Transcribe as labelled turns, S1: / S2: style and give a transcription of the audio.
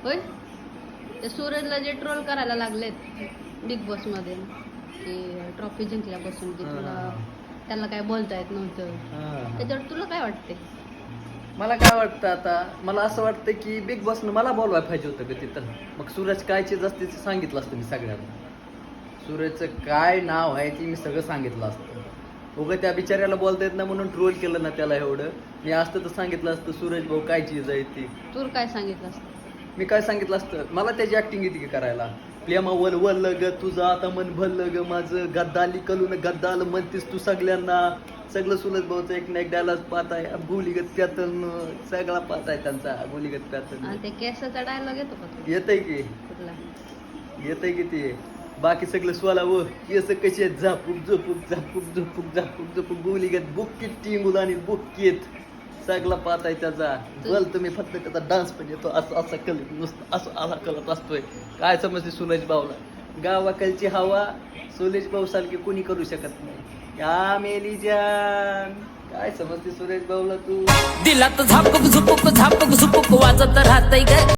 S1: होय ते सूरजला जे ट्रोल करायला लागलेत बिग बॉस मध्ये की ट्रॉफी जिंकल्यापासून की तुला त्याला काय बोलता येत नव्हतं त्याच्यावर तुला काय वाटते?
S2: मला काय वाटतं आता, मला असं वाटतं की बिग बॉसनं मला बोलवायला पाहिजे होतं का तिथं. मग सूरज काय चीज असते ते सांगितलं असतं मी सगळ्यांना. सूरजचं काय नाव आहे ते मी सगळं सांगितलं असतं. उगं त्या बिचाऱ्याला बोलता येत ना म्हणून ट्रोल केलं ना त्याला एवढं. मी असतं तर सांगितलं असतं सूरज भाऊ काय चीज आहे ती.
S1: तू काय सांगितलं असतं?
S2: मी काय सांगितलं असतं, मला त्याची ऍक्टिंग येते की करायला. प्रेमा वलवल ग तुझं आता मन भरलं ग माझं, गद्दाली कलून गद्दाल म्हणतीस तू सगळ्यांना. सगळं सूरज भाऊचं एक ना एक डायलॉग पाहत आहे, गोलीगत पॅटर्न सगळा पाहत आहे त्यांचा गोलीगत पॅटर्न.
S1: आणि ते केसाचा डायलॉग येतो का तुला?
S2: येतंय की
S1: कुठला?
S2: येतंय की ते. बाकी सगळं स्वला व केस कशी आहेत झापूक झोपूक झापूक झोपूक झापूक झोपूक गोलीगत बुक्कीत टिंगूल आणि बुक्कीत सगळा पाहत आहे त्याचा. बोल तुम्ही फक्त त्याचा डान्स पण येतो असं असं कलत नुसतं असं आला कलत असतोय. काय समजते सूरज भाऊला? गावाकडची हवा सूरज भाऊ सारखी कोणी करू शकत नाही. या मेली जान काय समजते सूरज भाऊला तू?
S3: दिलात झापक झुपुक वाजत राहतय ग.